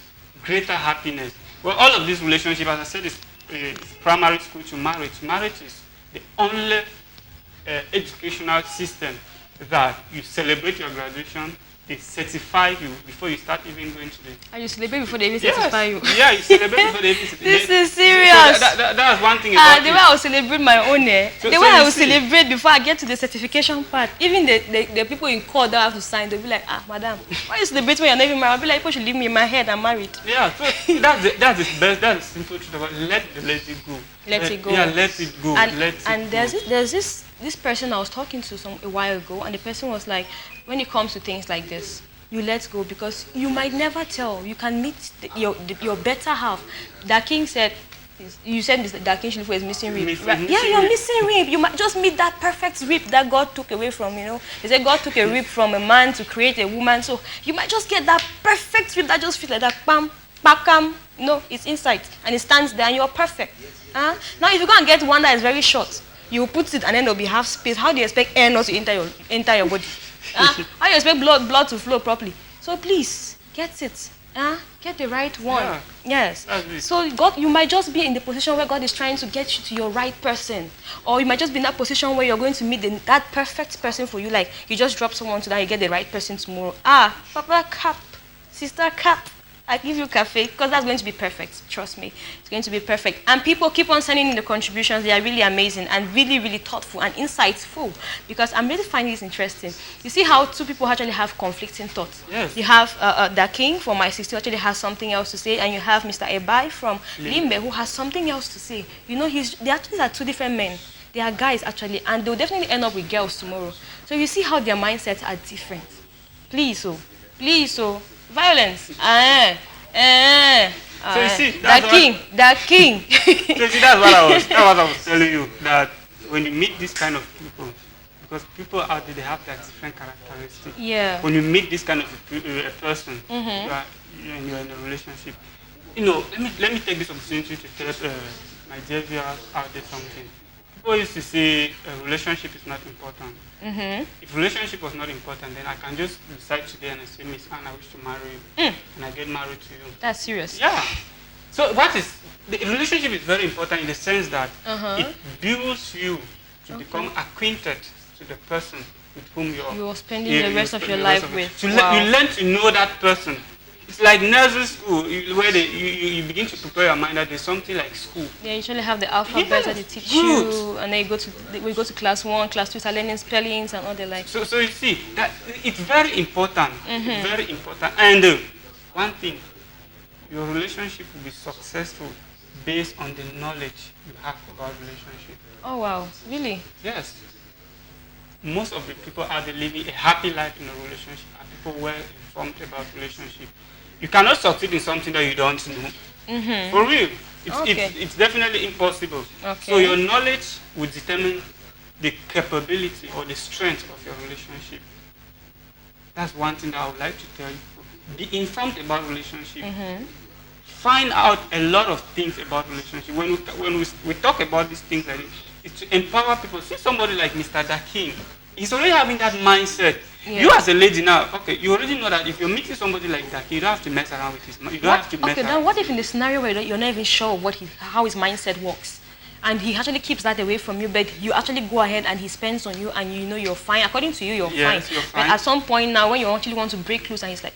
greater happiness. Well, all of these relationships, as I said, is primary school to marriage. Marriage is the only educational system that you celebrate your graduation, they certify you before you start even going to the... And you celebrate before they even certify you? Yeah, you celebrate before they even certify you. This is serious. So that's one thing about the way I will celebrate my own, the way I will celebrate before I get to the certification part, even the people in court that have to sign, they'll be like, madam, why you celebrate when you're not even married? I'll be like, people should leave me in my head, I'm married. Yeah, so that's the best, that's the simple truth about let it go. Let it go. Yeah, let it go. And there's this person I was talking to a while ago, and the person was like, when it comes to things like this, you let go because you might never tell. You can meet your better half. That king said, you said this, that king is missing rib. Yeah, you're missing rib. You might just meet that perfect rib that God took away from, you know. They said God took a rib from a man to create a woman. So you might just get that perfect rib that just feels like that, bam, bakam. No, it's inside and it stands there and you're perfect. Now if you go and get one that is very short, you put it and then there'll be half space. How do you expect air not to enter your body? How do you expect blood to flow properly? So please, get it. Get the right one. Yeah. Yes. So God, you might just be in the position where God is trying to get you to your right person. Or you might just be in that position where you're going to meet that perfect person for you. Like you just drop someone today, you get the right person tomorrow. Papa Cap, Sister Cap, I give you cafe because that's going to be perfect. Trust me, it's going to be perfect. And people keep on sending in the contributions. They are really amazing and really, really thoughtful and insightful because I'm really finding this interesting. You see how two people actually have conflicting thoughts. Yes. You have the king from my sister actually has something else to say, and you have Mr. Ebai from Limbe who has something else to say. You know, they actually are two different men. They are guys actually, and they'll definitely end up with girls tomorrow. So you see how their mindsets are different. Please, violence. So you see, the king. So you see, that's what I was telling you, that when you meet this kind of people, because people out there, they have their different characteristics. Yeah. When you meet this kind of a person, you're in a relationship. You know, let me take this opportunity to tell my dear viewers out there something. People used to say a relationship is not important. If relationship was not important, then I can just decide today and I say, Miss Anne, I wish to marry you, and I get married to you. That's serious. Yeah. So the relationship is very important in the sense that it builds you to become acquainted to the person with whom you're spending the rest of your life with. So you learn to know that person. It's like nursery school, where you begin to prepare your mind that there's something like school. Yeah, you usually have the alphabet that they teach you, and then we go to class 1, class 2, start learning spellings and all the like. So you see, that it's very important. It's very important. And one thing, your relationship will be successful based on the knowledge you have about relationship. Oh wow, really? Yes. Most of the people out there living a happy life in a relationship are people well informed about relationship. You cannot succeed in something that you don't know. For real. It's definitely impossible. So your knowledge will determine the capability or the strength of your relationship. That's one thing that I would like to tell you. Be informed about relationship. Find out a lot of things about relationship. When we talk about these things like this, it's to empower people. See somebody like Mr. Dakin, he's already having that mindset. Yeah. You as a lady now, you already know that if you're meeting somebody like that, you don't have to mess around with his mind. You don't have to mess around. Then what if in the scenario where you're not even sure of how his mindset works, and he actually keeps that away from you, but you actually go ahead and he spends on you, and you know you're fine. According to you, you're fine. You're fine. But at some point now, when you actually want to break loose, and he's like,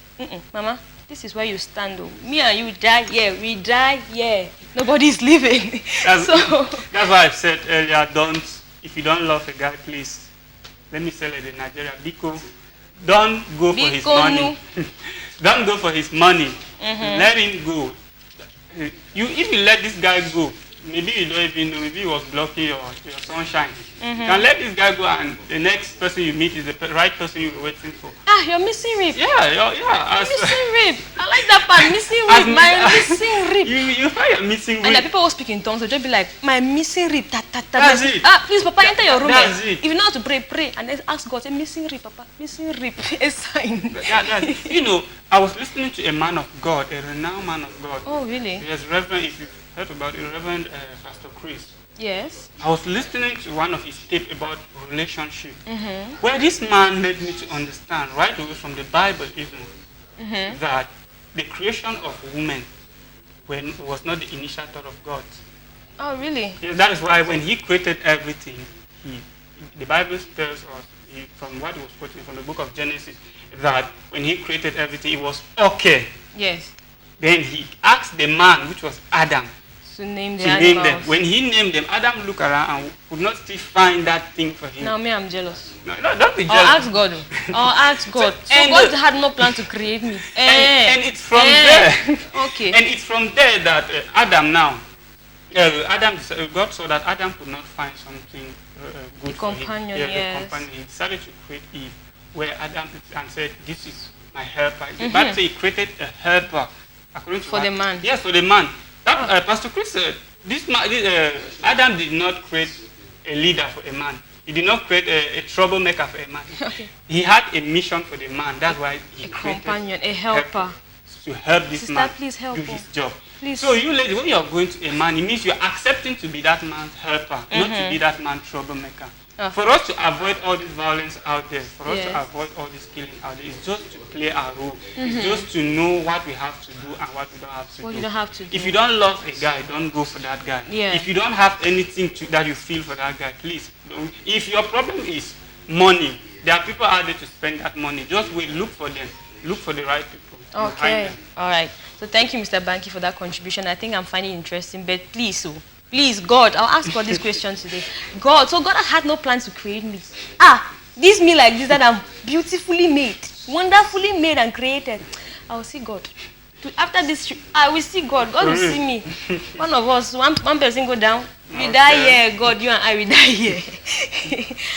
Mama, this is where you stand. Though. Me and you die here. We die here. Nobody's leaving. That's why I said earlier, if you don't love a guy, please, let me say it in Nigeria, Biko, don't go for his money. Don't go for his money. Let him go. If you let this guy go, maybe you don't even know, maybe he was blocking your sunshine. You can let this guy go, and the next person you meet is the right person you were waiting for. You're missing rib. Yeah. Missing rib. I like that part. Missing rib. My missing rib. You find your missing rib. And the people who speak in tongues will just be like, my missing rib. That's it. Please, Papa, enter your room. That's it. If you know how to pray, and then ask God, say, missing rib, Papa. Missing rib. A sign. You know, I was listening to a man of God, a renowned man of God. Oh, really? Yes, Reverend, if you've heard about it, Reverend Pastor Chris. Yes. I was listening to one of his tapes about relationship, where this man made me to understand right away from the Bible even that the creation of women when it was not the initial thought of God. Oh, really? Yeah, that is why when he created everything, the Bible tells us, from what he was quoting from the book of Genesis, that when he created everything, it was okay. Yes. Then he asked the man, which was Adam, to name them. When he named them, Adam looked around and could not still find that thing for him. Now me, I'm jealous. No, don't be Or jealous. ask God. Or ask God. So God had no plan to create me. And it's from there. Okay. And it's from there that Adam now, God saw that Adam could not find something good for companion, him. yes. The companion. He decided to create Eve, where Adam and said, "This is my helper." The Bible says he created a helper according to for the man. Yes, for the man. That Pastor Chris said, Adam did not create a leader for a man. He did not create a troublemaker for a man. Okay. He had a mission for the man. That's why he created companion, a helper. To help this Sister, man please help do him. his job. Please. So you ladies, when you are going to a man, it means you are accepting to be that man's helper, not to be that man's troublemaker. For us to avoid all this violence out there, for us to avoid all this killing out there, it's just to play our role. It's just to know what we have to do and what we don't have to do. What you don't have to do. If you don't love a guy, don't go for that guy. Yeah. If you don't have anything that you feel for that guy, please don't. If your problem is money, there are people out there to spend that money. Just wait, look for them. Look for the right people. Okay. All right. So thank you, Mr. Banky, for that contribution. I think I'm finding it interesting. But please, please, God, I'll ask God this question today. God, so God had no plan to create me. This me like this that I'm beautifully made, wonderfully made and created. I will see God. After this, I will see God. God will see me. One of us, one person go down. We die here, God, you and I, we die here.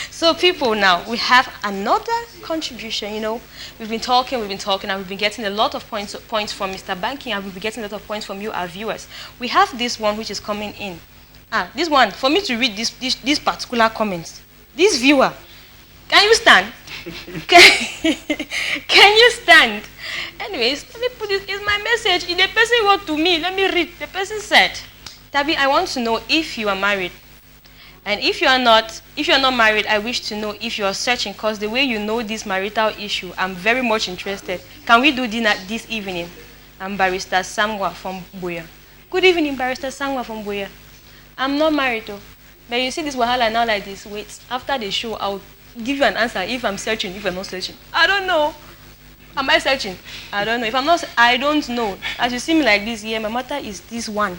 So people, now, we have another contribution, We've been talking, and we've been getting a lot of points from Mr. Banky, and we'll be getting a lot of points from you, our viewers. We have this one which is coming in. This one, for me to read this particular comment. This viewer, can you stand? Can you stand? Anyways, let me put this, it's my message. The person wrote to me, let me read. The person said, Tabi, I want to know if you are married. And if you are not married, I wish to know if you are searching, because the way you know this marital issue, I'm very much interested. Can we do dinner this evening? I'm Barrister Samwa from Boya. Good evening, Barrister Samwa from Boya. I'm not married though. But you see this wahala now like this. Wait, after the show, I'll give you an answer if I'm searching, if I'm not searching. I don't know. Am I searching? I don't know. If I'm not, I don't know. As you see me like this, my matter is this one.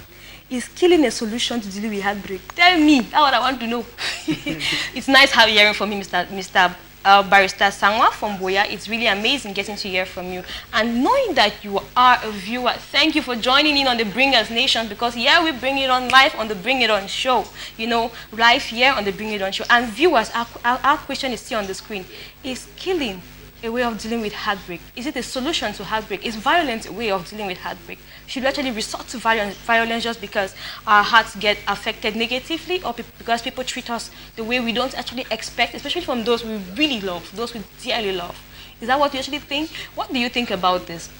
Is killing a solution to deal with heartbreak? Tell me. That's what I want to know. It's nice hearing from you, Mr. Barrister Sangwa from Boya. It's really amazing getting to hear from you. And knowing that you are a viewer, thank you for joining in on the Bringers Nation, because here we bring it on live on the Bring It On show. Live here on the Bring It On show. And viewers, our question is still on the screen. Is killing a way of dealing with heartbreak? Is it a solution to heartbreak? Is violence a way of dealing with heartbreak? Should we actually resort to violence just because our hearts get affected negatively, or because people treat us the way we don't actually expect, especially from those we really love, those we dearly love? Is that what you actually think? What do you think about this?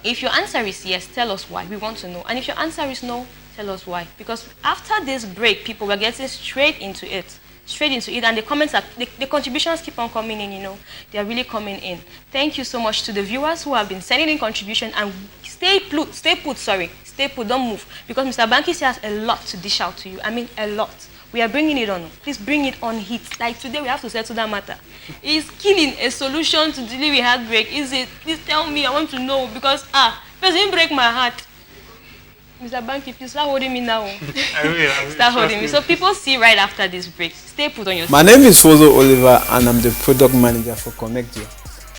If your answer is yes, tell us why. We want to know. And if your answer is no, tell us why. Because after this break, people were getting straight into it, and the comments the contributions keep on coming in. They are really coming in. Thank you so much to the viewers who have been sending in contribution, and stay put, don't move, because Mr. Banky has a lot to dish out to you. I mean, a lot. We are bringing it on. Please bring it on heat. Like today, we have to settle that matter. Is killing a solution to dealing with heartbreak? Is it? Please tell me. I want to know, because person break my heart. Mr. Banky, please start holding me now. I will. Start holding me. So people see right after this break. Stay put on your seat. My name is Fozo Oliver, and I'm the product manager for Connect You.